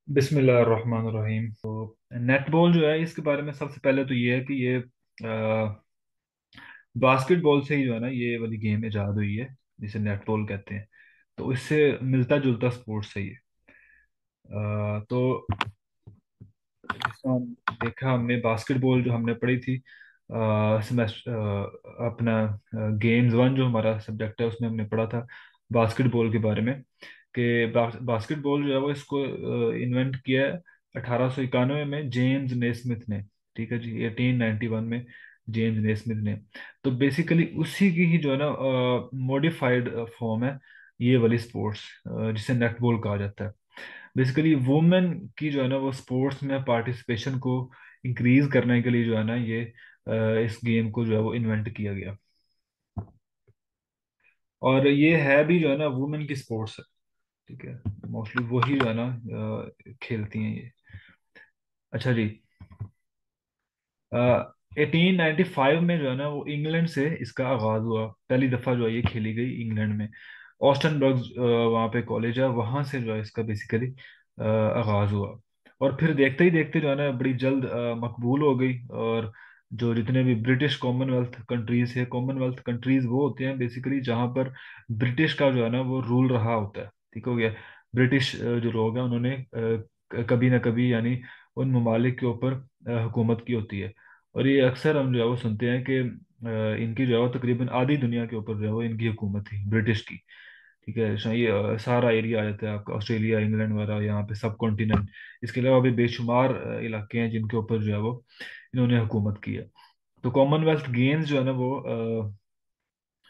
बिस्मिल्लाहिर्रहमानिर्रहीम। नेटबॉल जो है इसके बारे में सबसे पहले तो ये है कि ये बास्केटबॉल से ही जो है ना ये वाली गेम इजाद हुई है, जिसे नेटबॉल कहते हैं। तो इससे मिलता जुलता स्पोर्ट्स है ये। तो जिसमें हम देखा, हमने बास्केटबॉल जो हमने पढ़ी थी सेमेस्टर अपना गेम्स वन जो हमारा सब्जेक्ट है उसमें हमने पढ़ा था बास्केटबॉल के बारे में कि बास्केटबॉल जो है वो इसको इन्वेंट किया है 1891 में जेम्स नेस्मिथ ने। ठीक है जी, 1891 में जेम्स नेस्मिथ ने। तो बेसिकली उसी की ही जो है ना मॉडिफाइड फॉर्म है ये वाली स्पोर्ट्स, जिसे नेटबॉल कहा जाता है। बेसिकली वुमेन की जो है ना वो स्पोर्ट्स में पार्टिसिपेशन को इंक्रीज करने के लिए जो है ना ये इस गेम को जो है वो इन्वेंट किया गया। और ये है भी जो है ना वुमेन की स्पोर्ट्स है। ठीक है, मोस्टली वही जो है ना खेलती हैं ये। अच्छा जी, 1895 में जो है ना वो इंग्लैंड से इसका आगाज हुआ, पहली दफा जो है ये खेली गई इंग्लैंड में। ऑस्टनबर्ग वहाँ पे कॉलेज है, वहाँ से जो है इसका बेसिकली आगाज हुआ। और फिर देखते ही देखते जो है ना बड़ी जल्द मकबूल हो गई। और जो जितने भी ब्रिटिश कॉमनवेल्थ कंट्रीज है, कॉमनवेल्थ कंट्रीज वो होते हैं बेसिकली जहाँ पर ब्रिटिश का जो है ना वो रूल रहा होता है। ठीक हो गया। ब्रिटिश जो लोग हैं उन्होंने कभी ना कभी यानी उन ममालिक के ऊपर हुकूमत की होती है। और ये अक्सर हम जो है वो सुनते हैं कि इनकी जो है वो तकरीबन आधी दुनिया के ऊपर जो है वो इनकी हुकूमत थी ब्रिटिश की। ठीक है, ये सारा एरिया आ जाता है आपका, ऑस्ट्रेलिया, इंग्लैंड वगैरह, यहाँ पे सब कॉन्टिनेंट। इसके अलावा भी बेशुमार इलाके हैं जिनके ऊपर जो है वो इन्होंने हुकूमत की है। तो कॉमनवेल्थ गेम्स जो है ना वो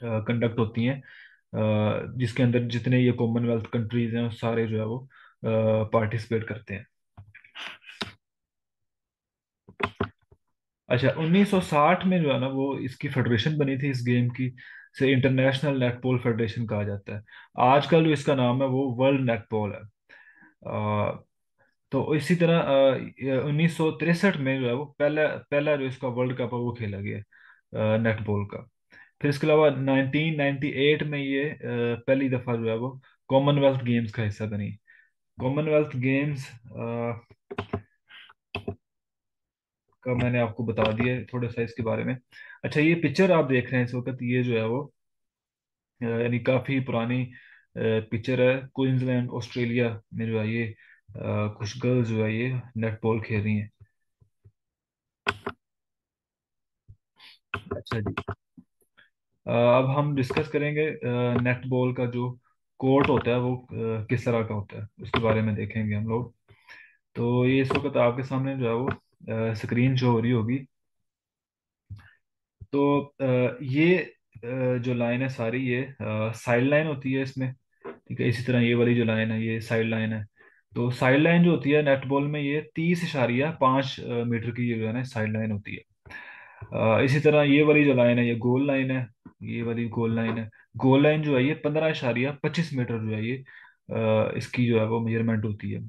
कंडक्ट होती हैं, जिसके अंदर जितने ये कॉमनवेल्थ कंट्रीज हैं सारे जो है वो पार्टिसिपेट करते हैं। अच्छा, 1960 में जो है ना वो इसकी फेडरेशन बनी थी इस गेम की, से इंटरनेशनल नेटबॉल फेडरेशन कहा जाता है। आजकल जो इसका नाम है वो वर्ल्ड नेटबॉल है। अ, तो इसी तरह 1963 में जो है वो पहला पहला जो इसका वर्ल्ड कप है वो खेला गया नेटबॉल का। फिर इसके अलावा 1998 में ये पहली दफा जो है वो कॉमनवेल्थ गेम्स का हिस्सा बनी। कॉमनवेल्थ गेम्स का मैंने आपको बता दिया है थोड़ा सा इसके बारे में। अच्छा, ये पिक्चर आप देख रहे हैं इस वक्त, ये जो है वो यानी काफी पुरानी पिक्चर है। क्वींसलैंड ऑस्ट्रेलिया में जो है ये कुछ गर्ल्स जो है ये नेटबॉल खेल रही हैं। अच्छा जी, अब हम डिस्कस करेंगे नेटबॉल का जो कोर्ट होता है वो किस तरह का होता है उसके बारे में देखेंगे हम लोग। तो ये इस वक्त आपके सामने जो है वो स्क्रीन शो हो रही होगी। तो ये जो लाइन है सारी ये साइड लाइन होती है इसमें। ठीक है, इसी तरह ये वाली जो लाइन है ये साइड लाइन है। तो साइड लाइन जो होती है नेटबॉल में ये 30.5 मीटर की ये जो है ना साइड लाइन होती है। इसी तरह ये वाली जो लाइन है ये गोल लाइन है। ये वाली गोल लाइन है। गोल लाइन जो है ये 15.25 मीटर जो है ये इसकी जो है वो मेजरमेंट होती है।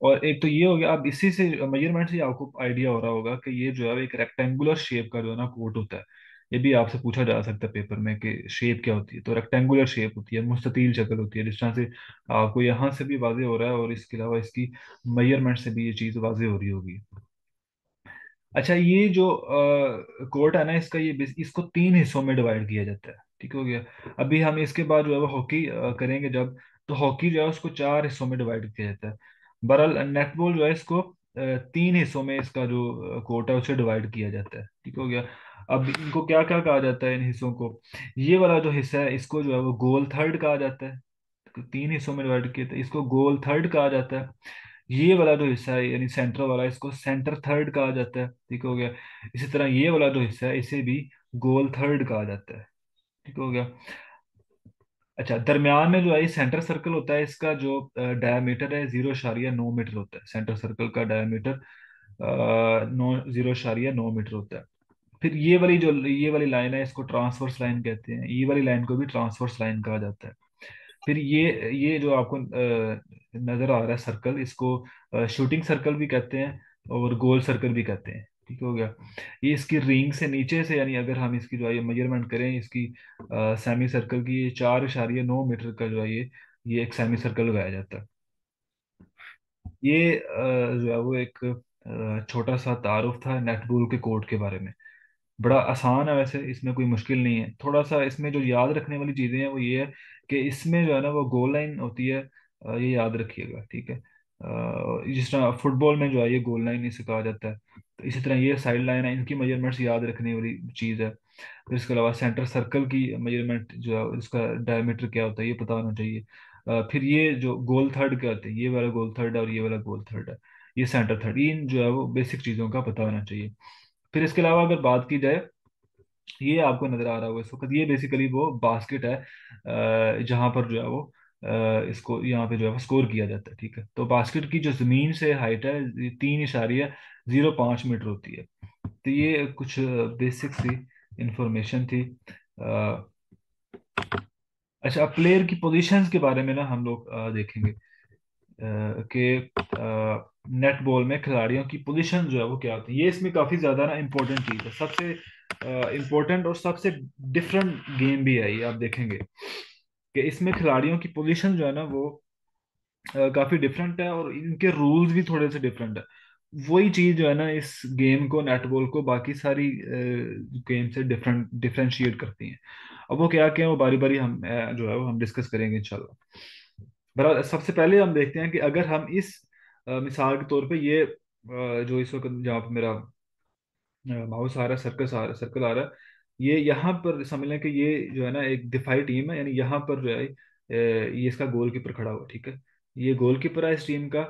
और एक तो ये हो गया, अब इसी से मेजरमेंट से आपको आइडिया हो रहा होगा कि ये जो है एक रेक्टेंगुलर शेप का जो है ना कोट होता है। ये भी आपसे पूछा जा सकता है पेपर में कि शेप क्या होती है। तो रेक्टेंगुलर शेप होती है, मुस्ततील शक्ल होती है, जिस तरह से आपको यहाँ से भी वाजे हो रहा है और इसके अलावा इसकी मेजरमेंट से भी ये चीज़ वाजे हो रही होगी। अच्छा, ये जो कोर्ट है ना इसका, ये इसको 3 हिस्सों में डिवाइड किया जाता है। ठीक हो गया। अभी हम इसके बाद जो है वो हॉकी करेंगे जब, तो हॉकी जो है उसको 4 हिस्सों में डिवाइड किया जाता है। बहरहाल नेटबॉल जो है इसको 3 हिस्सों में इसका जो कोर्ट है उसे डिवाइड किया जाता है। ठीक हो गया। अब इनको क्या क्या कहा जाता है इन हिस्सों को? ये वाला जो हिस्सा है इसको जो है वो गोल थर्ड कहा जाता है। तो 3 हिस्सों में डिवाइड किया था, इसको गोल थर्ड कहा जाता है। ये वाला जो हिस्सा है यानी सेंटर वाला, इसको सेंटर थर्ड कहा जाता है। ठीक हो गया। इसी तरह ये वाला जो हिस्सा है इसे भी गोल थर्ड कहा जाता है। ठीक हो गया। अच्छा, दरम्यान में जो है सेंटर सर्कल होता है, इसका जो डायमीटर है 0.9 मीटर होता है। सेंटर सर्कल का डायमीटर नौ 0.9 मीटर होता है। फिर ये वाली लाइन है इसको ट्रांसवर्स लाइन कहते हैं। ये वाली लाइन को भी ट्रांसवर्स लाइन कहा जाता है। फिर ये जो आपको नजर आ रहा है सर्कल, इसको शूटिंग सर्कल भी कहते हैं और गोल सर्कल भी कहते हैं। ठीक हो गया। ये इसकी रिंग से नीचे से यानी अगर हम इसकी जो है मेजरमेंट करें इसकी सेमी सर्कल की, 4.9 मीटर का जो है ये एक सेमी सर्कल लगाया जाता है। ये जो है वो एक छोटा सा तारुफ था नेटबॉल के कोड के बारे में। बड़ा आसान है वैसे, इसमें कोई मुश्किल नहीं है। थोड़ा सा इसमें जो याद रखने वाली चीज़ें हैं वो ये है कि इसमें जो है ना वो गोल लाइन होती है, ये याद रखिएगा, ठीक है। जिस तरह फुटबॉल में जो है ये गोल लाइन इसे कहा जाता है, तो इसी तरह ये साइड लाइन है, इनकी मेजरमेंट्स याद रखने वाली चीज़ है। फिर इसके अलावा सेंटर सर्कल की मेजरमेंट जो है इसका डायमीटर क्या होता है ये पता होना चाहिए। फिर ये जो गोल थर्ड क्या होते हैं, ये वाला गोल थर्ड है और ये वाला गोल थर्ड है, ये सेंटर थर्ड, इन जो है वो बेसिक चीज़ों का पता होना चाहिए। फिर इसके अलावा अगर बात की जाए, ये आपको नजर आ रहा होगा इस वक्त, ये बेसिकली वो बास्केट है जहां पर जो है वो इसको यहाँ पे जो है वो स्कोर किया जाता है, ठीक है। तो बास्केट की जो जमीन से हाइट है, ये 3.05 मीटर होती है। तो ये कुछ बेसिक सी इंफॉर्मेशन थी। अ, अच्छा, अब प्लेयर की पोजीशंस के बारे में ना हम लोग देखेंगे कि नेट बॉल में खिलाड़ियों की पोजीशन जो है वो क्या होती है। ये इसमें काफ़ी ज़्यादा ना इम्पोर्टेंट चीज़ है, सबसे इम्पोर्टेंट और सबसे डिफरेंट गेम भी है ये, आप देखेंगे कि इसमें खिलाड़ियों की पोजीशन जो है ना वो काफ़ी डिफरेंट है और इनके रूल्स भी थोड़े से डिफरेंट है। वही चीज़ जो है ना इस गेम को, नेटबॉल को बाकी सारी गेम से डिफरेंशिएट करती हैं। अब वो क्या क्या है वो बारी बारी हम जो है वो हम डिस्कस करेंगे इंशाल्लाह। बराबर, सबसे पहले हम देखते हैं कि अगर हम इस मिसाल के तौर पे ये जो इस वक्त जहाँ पे मेरा माउस आ रहा है, सर्कल आ रहा है, ये यहाँ पर समझ लें कि ये जो है ना एक दिफाई टीम है, यानी यहाँ पर जो है ये इसका गोलकीपर खड़ा हुआ है, ठीक है। ये गोलकीपर है इस टीम का।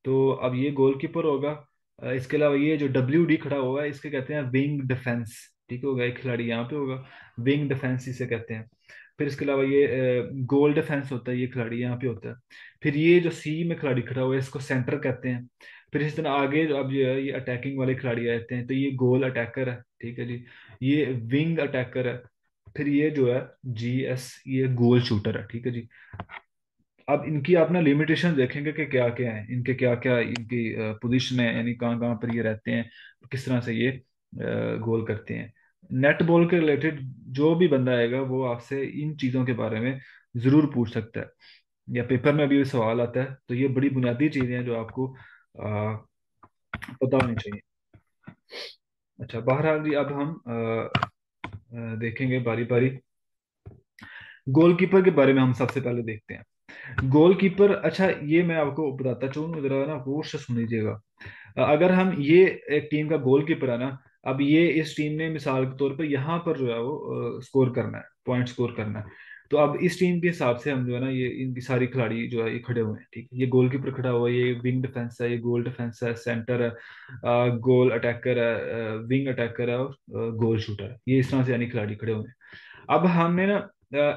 तो अब ये गोलकीपर होगा। इसके अलावा ये जो WD खड़ा हुआ है इसके कहते हैं विंग डिफेंस, ठीक होगा। एक खिलाड़ी यहाँ पे होगा, विंग डिफेंस इसे कहते हैं। फिर इसके अलावा ये गोल डिफेंस होता है, ये खिलाड़ी यहाँ पे होता है। फिर ये जो सी में खिलाड़ी खड़ा हुआ है इसको सेंटर कहते हैं। फिर इस तरह आगे अब जो है ये अटैकिंग वाले खिलाड़ी आते हैं, तो ये गोल अटैकर है, ठीक है जी। ये विंग अटैकर है। फिर ये जो है GS, ये गोल शूटर है, ठीक है जी। अब इनकी आप ना लिमिटेशन देखेंगे कि क्या क्या है इनके, क्या क्या इनकी पोजीशन है, यानी कहाँ कहाँ पर ये रहते हैं, किस तरह से ये गोल करते हैं। नेट बॉल के रिलेटेड जो भी बंदा आएगा वो आपसे इन चीज़ों के बारे में ज़रूर पूछ सकता है, या पेपर में भी सवाल आता है। तो ये बड़ी बुनियादी चीज़ें हैं जो आपको पता होनी चाहिए। अच्छा, बहरहाल जी अब हम देखेंगे बारी बारी। गोलकीपर के बारे में हम सबसे पहले देखते हैं। गोलकीपर, अच्छा ये मैं आपको बताता चलूँ, जरा ना गौर से सुन लीजिएगा। अगर हम ये एक टीम का गोलकीपर है ना, अब ये इस टीम ने मिसाल के तौर पर यहाँ पर जो है वो स्कोर करना है, पॉइंट स्कोर करना है। तो अब इस टीम के हिसाब से हम जो है ना ये इनकी सारी खिलाड़ी जो है ये खड़े हुए हैं, ठीक है। ये गोलकीपर खड़ा हुआ है, ये विंग डिफेंस है, ये गोल डिफेंस है, सेंटर है, गोल अटैकर है, विंग अटैकर है, और गोल शूटर है। ये इस तरह से यानी खिलाड़ी खड़े हुए हैं। अब हमने ना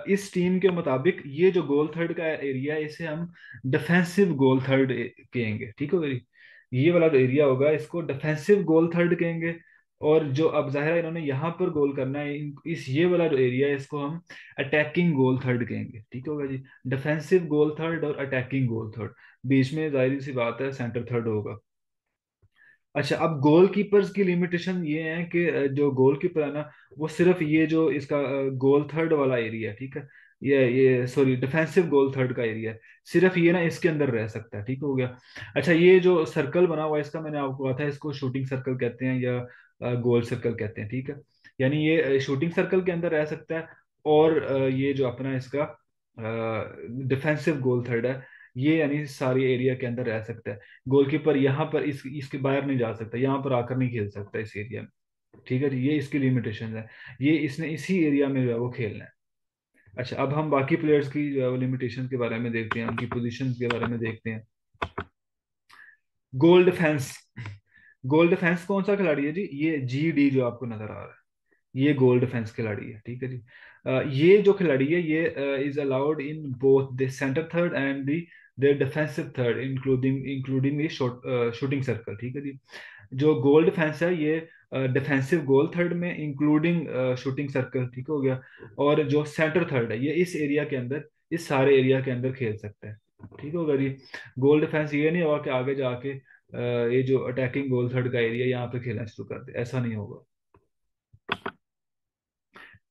इस टीम के मुताबिक ये जो गोल थर्ड का एरिया है इसे हम डिफेंसिव गोल थर्ड कहेंगे, ठीक है भाई। ये वाला जो एरिया होगा इसको डिफेंसिव गोल थर्ड कहेंगे। और जो अब जाहिर है इन्होंने यहाँ पर गोल करना है, इस ये वाला जो एरिया है इसको हम अटैकिंग गोल थर्ड कहेंगे, ठीक होगा जी। डिफेंसिव गोल थर्ड और अटैकिंग गोल थर्ड, बीच में जाहिर सी बात है सेंटर थर्ड होगा। अच्छा, अब गोलकीपर्स की लिमिटेशन ये है कि जो गोलकीपर है ना वो सिर्फ ये जो इसका गोल थर्ड वाला एरिया है, ठीक है। ये सॉरी, डिफेंसिव गोल थर्ड का एरिया है, सिर्फ ये ना इसके अंदर रह सकता है, ठीक हो गया। अच्छा, ये जो सर्कल बना हुआ है इसका मैंने आपको कहा था इसको शूटिंग सर्कल कहते हैं या गोल सर्कल कहते हैं, ठीक है। यानी ये शूटिंग सर्कल के अंदर रह सकता है। और ये जो अपना इसका डिफेंसिव गोल थर्ड है, ये यानी सारी एरिया के अंदर रह सकता है। गोलकीपर यहाँ पर इसके बाहर नहीं जा सकता, यहाँ पर आकर नहीं खेल सकता इस एरिया में, ठीक है जी। ये इसकी लिमिटेशन है, ये इसने इसी एरिया में जो है वो खेलना है। अच्छा, अब हम बाकी प्लेयर्स की जो है वो लिमिटेशन के बारे में देखते हैं, उनकी पोजीशन के बारे में देखते हैं। गोल डिफेंस, गोल डिफेंस कौन सा खिलाड़ी है जी? ये GD जो आपको नजर आ रहा है, ये गोल डिफेंस खिलाड़ी है, ठीक है जी। ये जो खिलाड़ी है ये is allowed in both the centre third and the defensive third, including including the shooting circle, ठीक है जी। जो गोल डिफेंस है ये डिफेंसिव गोल थर्ड में इंक्लूडिंग शूटिंग सर्कल, ठीक हो गया। और जो सेंटर थर्ड है ये इस एरिया के अंदर, इस सारे एरिया के अंदर खेल सकता है, ठीक होगा जी। गोल डिफेंस ये नहीं होगा कि आगे जाके ये जो अटैकिंग गोल थर्ड का एरिया यहाँ पे खेलना शुरू कर दे, ऐसा नहीं होगा।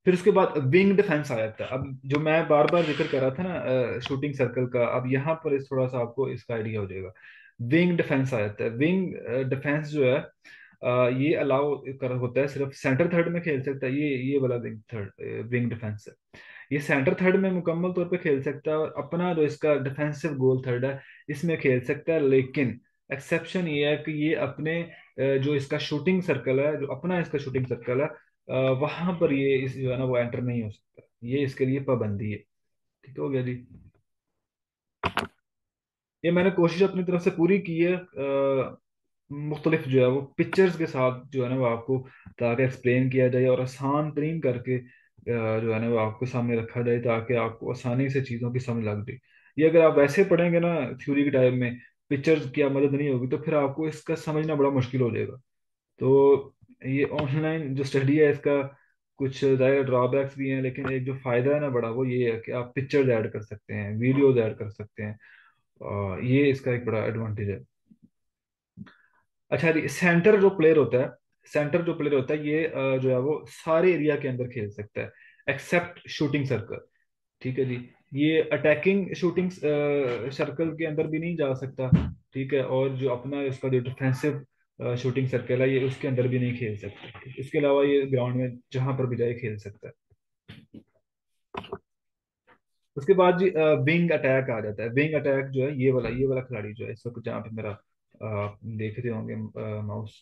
फिर उसके बाद विंग डिफेंस आ जाता है। अब जो मैं बार बार जिक्र कर रहा था ना शूटिंग सर्कल का, अब यहाँ पर थोड़ा सा आपको इसका आइडिया हो जाएगा। विंग डिफेंस आ जाता है। विंग डिफेंस जो है ये अलाउ कर होता है, सिर्फ सेंटर थर्ड में खेल सकता है ये वाला विंग थर्ड विंग डिफेंस है। ये सेंटर थर्ड में मुकम्मल तौर पे खेल सकता है, और अपना जो इसका डिफेंसिव गोल थर्ड है इसमें खेल सकता है, लेकिन एक्सेप्शन ये है कि ये अपने जो इसका शूटिंग सर्कल है, जो अपना इसका शूटिंग सर्कल है वहां पर ये इस जो है ना वो एंटर नहीं हो सकता, ये इसके लिए पाबंदी है। ठीक हो गया जी। ये मैंने कोशिश अपनी तरफ से पूरी की है, मुख्तलिफ जो है वो पिक्चर्स के साथ जो है ना वो आपको ताकि एक्सप्लेन किया जाए और आसान तरीन करके जो है ना वो आपको सामने रखा जाए, ताकि आपको आसानी से चीज़ों की समझ लग जाए। ये अगर आप वैसे पढ़ेंगे ना थ्योरी के टाइम में, पिक्चर्स की मदद नहीं होगी, तो फिर आपको इसका समझना बड़ा मुश्किल हो जाएगा। तो ये ऑनलाइन जो स्टडी है इसका कुछ ज़्यादा ड्रॉबैक्स भी हैं, लेकिन एक जो फ़ायदा है ना बड़ा, वो ये है कि आप पिक्चर्स ऐड कर सकते हैं, वीडियोज ऐड कर सकते हैं, और ये इसका एक बड़ा एडवांटेज है। अच्छा जी, सेंटर जो प्लेयर होता है, सेंटर जो प्लेयर होता है ये जो है वो सारे एरिया के अंदर खेल सकता है एक्सेप्ट शूटिंग सर्कल। ठीक है जी। ये अटैकिंग शूटिंग सर्कल के अंदर भी नहीं जा सकता। ठीक है, और जो अपना इसका जो डिफेंसिव शूटिंग सर्कल है ये उसके अंदर भी नहीं खेल सकता। इसके अलावा ये ग्राउंड में जहां पर भी जाए खेल सकता है। उसके बाद जी विंग अटैक आ जाता है। विंग अटैक जो है ये वाला खिलाड़ी जो है इस वक्त जहाँ पे मेरा देख रहे होंगे माउस,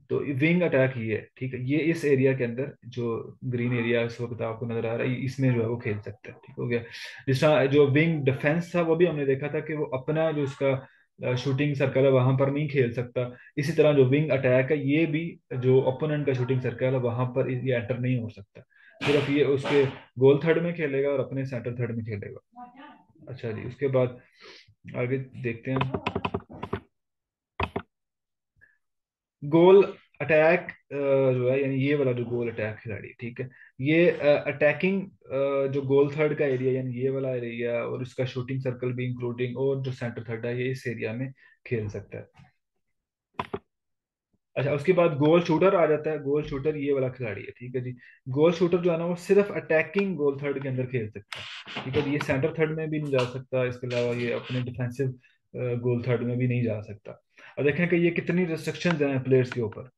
तो विंग अटैक ये है। ठीक है, ये इस एरिया के अंदर जो ग्रीन एरिया इस वक्त आपको नजर आ रहा है इसमें जो है वो खेल सकता है। ठीक हो गया। जिस तरह जो विंग डिफेंस था वो भी हमने देखा था कि वो अपना जो उसका शूटिंग सर्कल है वहां पर नहीं खेल सकता, इसी तरह जो विंग अटैक है ये भी जो ओपोनेंट का शूटिंग सर्कल है वहां पर ये एंटर नहीं हो सकता, सिर्फ ये उसके गोल थर्ड में खेलेगा और अपने सेंटर थर्ड में खेलेगा। अच्छा जी, उसके बाद आगे देखते हैं गोल अटैक जो है, यानी ये वाला जो गोल अटैक खिलाड़ी। ठीक है, ये अटैकिंग जो गोल थर्ड का एरिया यानी ये वाला एरिया और इसका शूटिंग सर्कल भी इंक्लूडिंग और जो सेंटर थर्ड है ये इस एरिया में खेल सकता है। अच्छा, उसके बाद गोल शूटर आ जाता है। गोल शूटर ये वाला खिलाड़ी है। ठीक है जी। गोल शूटर जो है ना वो सिर्फ अटैकिंग गोल थर्ड के अंदर खेल सकता है। ठीक है जी, ये सेंटर थर्ड में भी नहीं जा सकता, इसके अलावा ये अपने डिफेंसिव गोल थर्ड में भी नहीं जा सकता। और देखें कि ये कितनी रिस्ट्रिक्शंस हैं प्लेयर्स के ऊपर।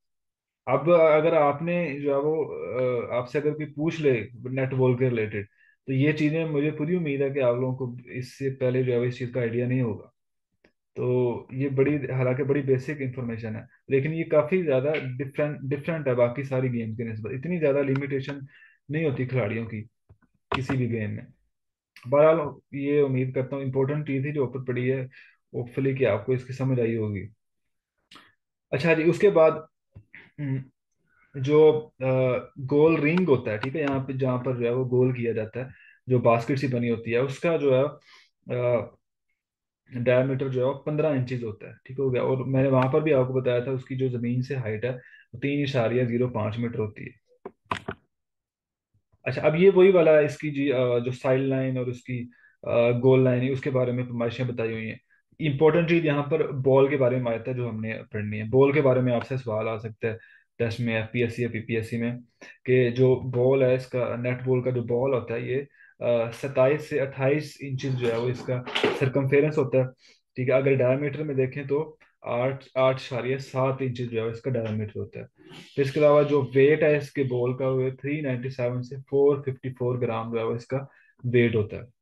अब अगर आपने जो है वो आपसे अगर कोई पूछ ले नेट बॉल के रिलेटेड, तो ये चीजें मुझे पूरी उम्मीद है कि आप लोगों को इससे पहले जो है इस चीज का आइडिया नहीं होगा। तो ये बड़ी, हालांकि बड़ी बेसिक इंफॉर्मेशन है, लेकिन ये काफी ज्यादा डिफरेंट डिफरेंट है बाकी सारी गेम के नस्बत। इतनी ज्यादा लिमिटेशन नहीं होती खिलाड़ियों की किसी भी गेम में। बहरहाल ये उम्मीद करता हूँ इंपॉर्टेंट चीज थी जो ऊपर पड़ी है, होपफुली कि आपको इसकी समझ आई होगी। अच्छा जी, उसके बाद जो गोल रिंग होता है, ठीक है, यहाँ पे जहाँ पर जो है वो गोल किया जाता है, जो बास्केट सी बनी होती है उसका जो है डायमीटर जो है वो 15 इंचज होता है। ठीक हो गया, और मैंने वहां पर भी आपको बताया था उसकी जो जमीन से हाइट है वो 3.05 मीटर होती है। अच्छा, अब ये वही वाला है इसकी जी जो साइड लाइन और उसकी गोल लाइन है उसके बारे में फरमाइशें बताई हुई हैं। इंपॉर्टेंट चीज यहाँ पर बॉल के बारे में आता है जो हमने पढ़नी है। बॉल के बारे में आपसे सवाल आ सकता है टेस्ट में, एफपीएससी या पीपीएससी में, कि जो बॉल है इसका नेट बॉल का जो बॉल होता है ये 27 से 28 इंचज जो है वो इसका सरकमफेरेंस होता है। ठीक है, अगर डायमीटर में देखें तो 8.7 इंचज जो है इसका डायमीटर होता है। तो इसके अलावा जो वेट है इसके बॉल का वो 397 से 454 ग्राम जो है वो इसका वेट होता है।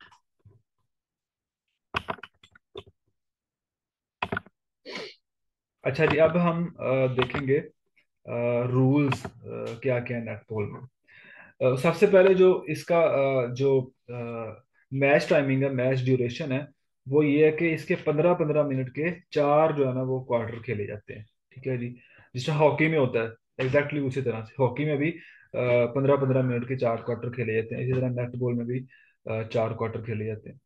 अच्छा जी, अब हम देखेंगे रूल्स क्या क्या है नेटबॉल में। सबसे पहले जो इसका जो मैच टाइमिंग है, मैच ड्यूरेशन है, वो ये है कि इसके 15-15 मिनट के चार जो है ना वो क्वार्टर खेले जाते हैं। ठीक है जी, जिस तरह हॉकी में होता है एग्जैक्टली उसी तरह से हॉकी में भी 15-15 मिनट के चार क्वार्टर खेले जाते हैं, इसी तरह नेटबॉल में भी चार क्वार्टर खेले जाते हैं।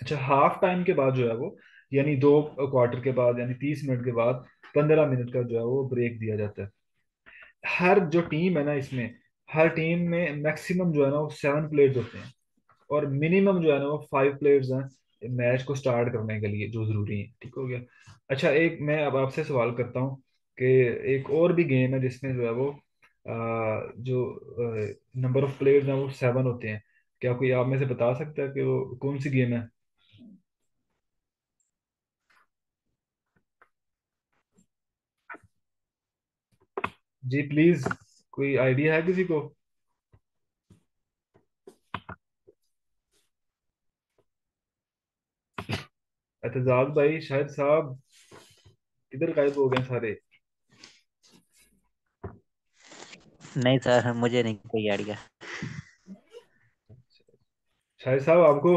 अच्छा, हाफ टाइम के बाद जो है वो यानी दो क्वार्टर के बाद यानी 30 मिनट के बाद 15 मिनट का जो है वो ब्रेक दिया जाता है। हर जो टीम है ना इसमें, हर टीम में मैक्सिमम जो है ना वो 7 प्लेयर्स होते हैं, और मिनिमम जो है ना वो 5 प्लेयर्स हैं मैच को स्टार्ट करने के लिए जो जरूरी है। ठीक हो गया। अच्छा, एक मैं अब आपसे सवाल करता हूँ कि एक और भी गेम है जिसमें जो है वो जो नंबर ऑफ प्लेयर्स हैं वो 7 होते हैं। क्या कोई आप में से बता सकता है कि वो कौन सी गेम है? जी प्लीज, कोई आइडिया है किसी को? एतजाज भाई, शाहिद साहब, किधर गायब हो गए सारे? नहीं सर, मुझे नहीं कोई आइडिया। शाहिद साहब आपको?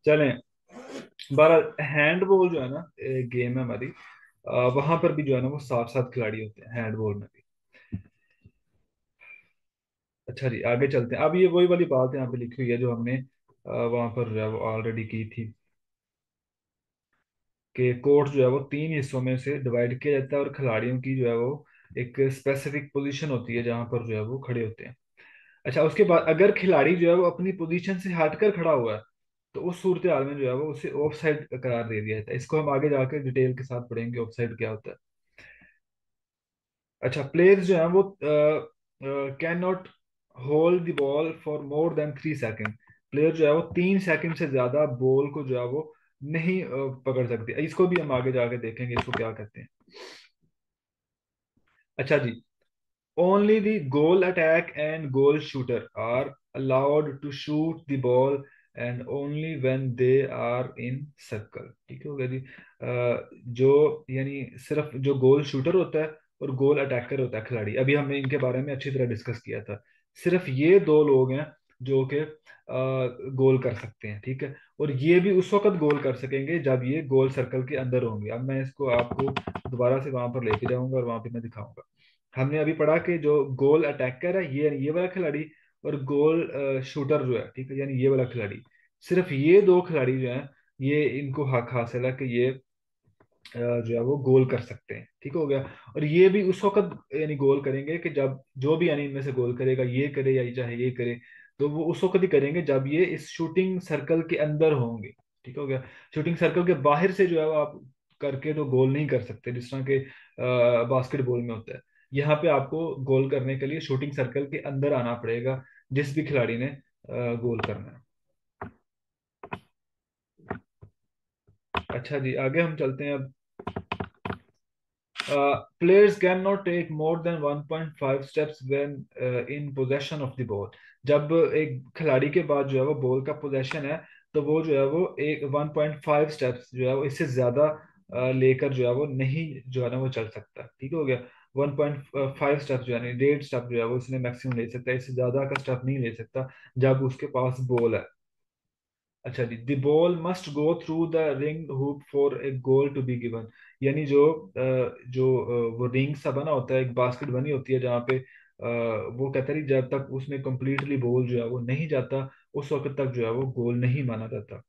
चलें, बहरहाल हैंडबॉल जो है ना, गेम है हमारी, वहां पर भी जो है ना वो 7 7 खिलाड़ी होते हैं हैंडबॉल में भी। अच्छा जी, आगे चलते हैं। अब ये वही वाली बात यहाँ पे लिखी हुई है जो हमने वहां पर जो है वो ऑलरेडी की थी, कि कोर्ट जो है वो 3 हिस्सों में से डिवाइड किया जाता है, और खिलाड़ियों की जो है वो एक स्पेसिफिक पोजीशन होती है जहां पर जो है वो खड़े होते हैं। अच्छा, उसके बाद अगर खिलाड़ी जो है वो अपनी पोजीशन से हटकर खड़ा हुआ है, तो उस सूरत हाल में जो है वो उसे ऑफ साइड करार दे दिया जाता है। इसको हम आगे जाकर डिटेल के साथ पढ़ेंगे ऑफ साइड क्या होता है। अच्छा, प्लेयर्स जो है वो can not hold the ball for more than 3 second. Player जो है वो 3 सेकंड से ज्यादा बॉल को जो है वो नहीं पकड़ सकते। इसको भी हम आगे जाके देखेंगे इसको क्या कहते हैं। अच्छा जी, only the goal attack and goal shooter are allowed to shoot the ball, and only when they are in circle। ठीक हो गया जी। जो यानी सिर्फ जो गोल शूटर होता है और गोल अटैकर होता है खिलाड़ी, अभी हमने इनके बारे में अच्छी तरह डिस्कस किया था। सिर्फ ये दो लोग हैं जो कि गोल कर सकते हैं, ठीक है। और ये भी उस वक्त गोल कर सकेंगे जब ये गोल सर्कल के अंदर होंगे। अब मैं इसको आपको दोबारा से वहां पर लेके जाऊंगा और वहां पे मैं दिखाऊंगा। हमने अभी पढ़ा कि जो गोल अटैकर है ये वाला खिलाड़ी, और गोल शूटर जो है, ठीक है, यानी ये वाला खिलाड़ी। सिर्फ ये दो खिलाड़ी जो हैं, ये इनको हक हासिल है कि ये जो है वो गोल कर सकते हैं। ठीक हो गया। और ये भी उस वक्त यानी गोल करेंगे कि जब जो भी यानी इनमें से गोल करेगा, ये करे या चाहे ये करे, तो वो उस वक्त ही करेंगे जब ये इस शूटिंग सर्कल के अंदर होंगे। ठीक हो गया। शूटिंग सर्कल के बाहर से जो है वो आप करके तो गोल नहीं कर सकते, जिस तरह के बास्केटबॉल में होता है। यहाँ पे आपको गोल करने के लिए शूटिंग सर्कल के अंदर आना पड़ेगा, जिस भी खिलाड़ी ने गोल करना है। अच्छा जी, आगे हम चलते हैं अब। Players can not take more than 1.5 steps when in possession of the ball. जब एक खिलाड़ी के पास जो है वो बॉल का पोजेशन है, तो वो जो है वो एक 1.5 स्टेप्स जो है वो इससे ज्यादा लेकर जो है वो नहीं जो है ना वो चल सकता। ठीक हो गया। 1.5 स्टेप जो है ना, 1.5 स्टेप जो है वो इसने मैक्सिमम ले सकता है, इससे ज्यादा का स्टेप नहीं ले सकता जब उसके पास बॉल है। अच्छा जी, the ball must go through the ring hoop for a goal to be given. यानी वो रिंग सा बना होता है, एक बास्केट बनी होती है जहाँ पे वो कहता है जब तक उसमें कंप्लीटली बॉल जो है वो नहीं जाता, उस वक्त तक जो है वो गोल नहीं माना जाता।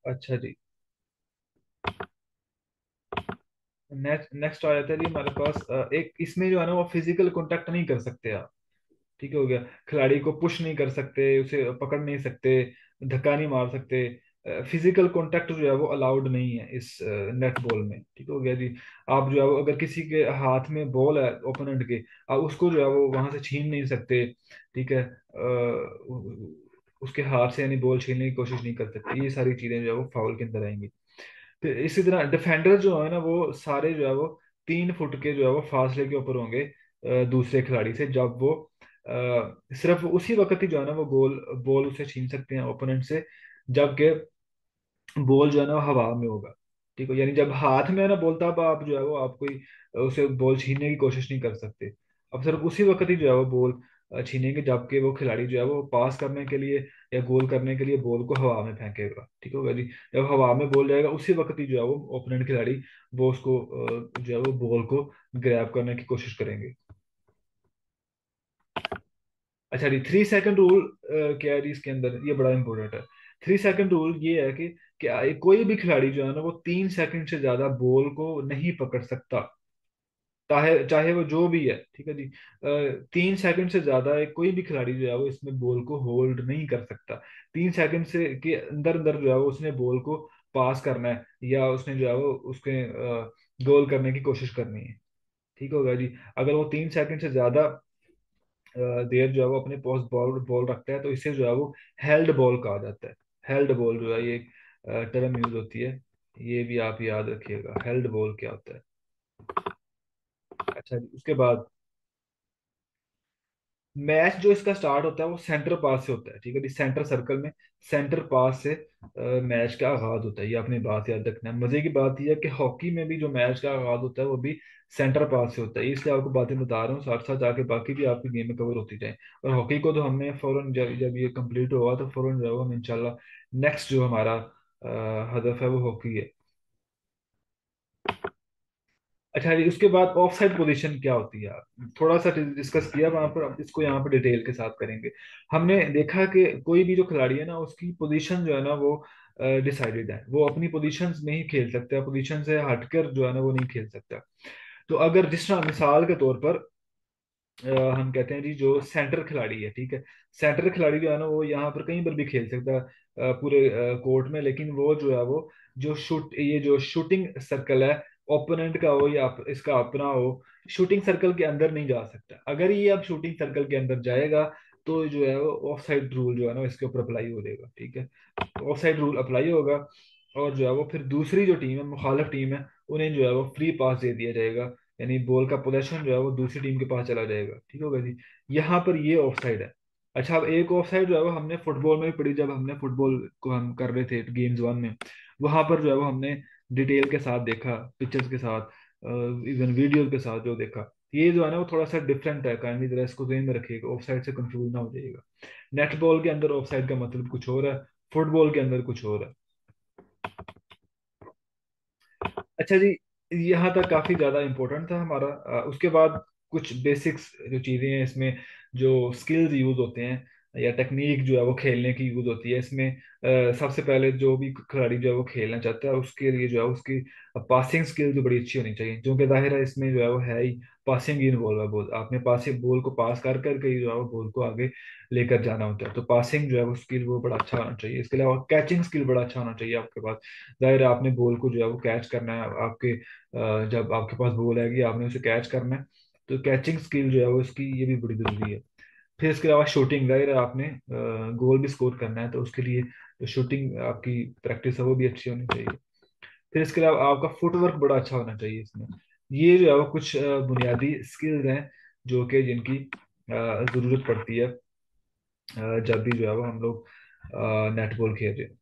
अच्छा जी, नेक्स्ट नेक्स्ट आ जाता है जी हमारे पास एक इसमें जो है ना वो फिजिकल कांटेक्ट नहीं कर सकते आप। ठीक हो गया। खिलाड़ी को पुश नहीं कर सकते, उसे पकड़ नहीं सकते, धक्का नहीं मार सकते। फिजिकल कांटेक्ट जो है वो अलाउड नहीं है इस नेट बॉल में। ठीक हो गया जी। आप जो है वो अगर किसी के हाथ में बॉल है ओपोनेंट के, आप उसको जो है वो वहां से छीन नहीं सकते। ठीक है। उसके हाथ से यानी बॉल छीनने की कोशिश नहीं कर सकते। ये सारी चीजें जो है वो फाउल के अंदर आएंगी। फिर इसी तरह डिफेंडर जो है ना वो सारे जो है वो 3 फुट के जो है वो फासले के ऊपर होंगे दूसरे खिलाड़ी से, जब वो सिर्फ उसी वक्त ही जो है ना वो गोल बॉल उसे छीन सकते हैं ओपोनेंट से, जबकि बॉल जो है ना वो हवा में होगा। ठीक है, यानी जब हाथ में है ना बॉल, तब आप जो है वो आप कोई उसे बॉल छीनने की कोशिश नहीं कर सकते। अब सिर्फ उसी वक्त ही जो है वो बॉल छीनेंगे जबकि वो खिलाड़ी जो है वो पास करने के लिए या गोल करने के लिए बॉल को हवा में फेंकेगा। ठीक होगा जी। जब हवा में बॉल जाएगा उसी वक्त ही जो है वो ओपोनेंट खिलाड़ी वो उसको जो है वो बॉल को ग्रैब करने की कोशिश करेंगे। अच्छा जी, 3 सेकंड रूल क्या है जी इसके अंदर, ये बड़ा इंपॉर्टेंट है। 3 सेकंड रूल ये है कि कोई भी खिलाड़ी जो है ना वो 3 सेकंड से ज्यादा बॉल को नहीं पकड़ सकता। चाहे चाहे वो जो भी है, ठीक है जी। 3 सेकंड से ज्यादा एक कोई भी खिलाड़ी जो है वो इसमें बॉल को होल्ड नहीं कर सकता। 3 सेकंड से के अंदर अंदर जो है वो उसने बॉल को पास करना है, या उसने जो है वो उसके गोल करने की कोशिश करनी है। ठीक होगा जी। अगर वो 3 सेकंड से ज्यादा देर जो है वो अपने पास बॉल बॉल रखता है, तो इसे जो है वो हेल्ड बॉल कहा जाता है। हेल्ड बॉल जो है ये टर्म यूज होती है, ये भी आप याद रखिएगा, हेल्ड बॉल क्या होता है। अच्छा जी, उसके बाद मैच जो इसका स्टार्ट होता है वो सेंटर पास से होता है, ठीक है जी। सेंटर सर्कल में सेंटर पास से मैच का आगाज होता है, ये आपने बात याद रखना है। मजे की बात यह है कि हॉकी में भी जो मैच का आगाज होता है वो भी सेंटर पास से होता है, इसलिए आपको बातें बता रहा हूँ, साथ साथ आके बाकी भी आपकी गेम में कवर होती जाए। और हॉकी को तो हमने फौरन, जब जब ये कंप्लीट होगा तो फौरन जो है वो हम इंशाल्लाह नेक्स्ट जो हमारा हदफ है वो हॉकी है। अच्छा जी, उसके बाद ऑफ साइड पोजीशन क्या होती है, थोड़ा सा डिस्कस किया वहां पर, अब इसको यहाँ पर डिटेल के साथ करेंगे। हमने देखा कि कोई भी जो खिलाड़ी है ना उसकी पोजीशन जो है ना वो डिसाइडेड है, वो अपनी पोजीशन में ही खेल सकता है, पोजीशन से हटकर जो है ना वो नहीं खेल सकता। तो अगर जिस तरह मिसाल के तौर पर हम कहते हैं जी, जो सेंटर खिलाड़ी है, ठीक है, सेंटर खिलाड़ी जो है ना वो यहाँ पर कहीं पर भी खेल सकता है पूरे कोर्ट में, लेकिन वो जो है वो जो ये जो शूटिंग सर्कल है, ओपोनेंट का हो या इसका अपना हो, शूटिंग सर्कल के अंदर नहीं जा सकता। अगर ये अब शूटिंग सर्कल के अंदर जाएगा तो जो है वो ऑफ साइड रूल जो है ना इसके ऊपर अप्लाई हो जाएगा, ठीक है। ऑफ साइड रूल अप्लाई होगा, और जो है वो फिर दूसरी जो टीम है, मुखालिफ टीम है, उन्हें जो है वो फ्री पास दे दिया जाएगा, यानी बॉल का पोजेशन जो है वो दूसरी टीम के पास चला जाएगा, ठीक होगा जी। यहाँ पर ये ऑफ साइड है। अच्छा, अब एक ऑफ साइड जो है वो हमने फुटबॉल में भी पढ़ी, जब हमने फुटबॉल को हम कर रहे थे गेम्स 1 में, वहां पर जो है वो हमने डिटेल के साथ देखा, पिक्चर्स के साथ, इवन वीडियो के साथ जो देखा। ये जो है ना वो थोड़ा सा डिफरेंट है, काइंडली जरा इसको ध्यान में रखिएगा, ऑफ साइड से कंफ्यूज ना हो जाइएगा। नेट बॉल के अंदर ऑफ साइड का मतलब कुछ और है, फुटबॉल के अंदर कुछ और है। अच्छा जी, यहाँ तक काफी ज्यादा इम्पोर्टेंट था हमारा। उसके बाद कुछ बेसिक्स जो चीजें हैं इसमें, जो स्किल्स यूज होते हैं या टेक्निक जो है वो खेलने की यूज होती है इसमें, सबसे पहले जो भी खिलाड़ी जो है वो खेलना चाहता है उसके लिए जो है उसकी पासिंग स्किल जो बड़ी अच्छी होनी चाहिए, क्योंकि जाहिर है इसमें जो है वो है ही पासिंग इन्वॉल्व है। बॉल आपने पासिंग, बॉल को पास कर करके ही जो है वो बॉल को आगे लेकर जाना होता है, तो पासिंग जो है वो स्किल वो बड़ा अच्छा होना चाहिए। इसके अलावा कैचिंग स्किल बड़ा अच्छा होना चाहिए आपके पास। जाहिर है आपने बॉल को जो है वो कैच करना है, आपके जब आपके पास बॉल आएगी आपने उसे कैच करना है, तो कैचिंग स्किल जो है वो इसकी ये भी बड़ी जरूरी है। फिर इसके अलावा शूटिंग, जाहिर है आपने गोल भी स्कोर करना है, तो उसके लिए जो शूटिंग आपकी प्रैक्टिस है वो भी अच्छी होनी चाहिए। फिर इसके अलावा आपका फुटवर्क बड़ा अच्छा होना चाहिए इसमें। ये जो है वो कुछ बुनियादी स्किल्स हैं जो कि जिनकी जरूरत पड़ती है जब भी जो है वो हम लोग नेटबॉल खेल रहे हैं।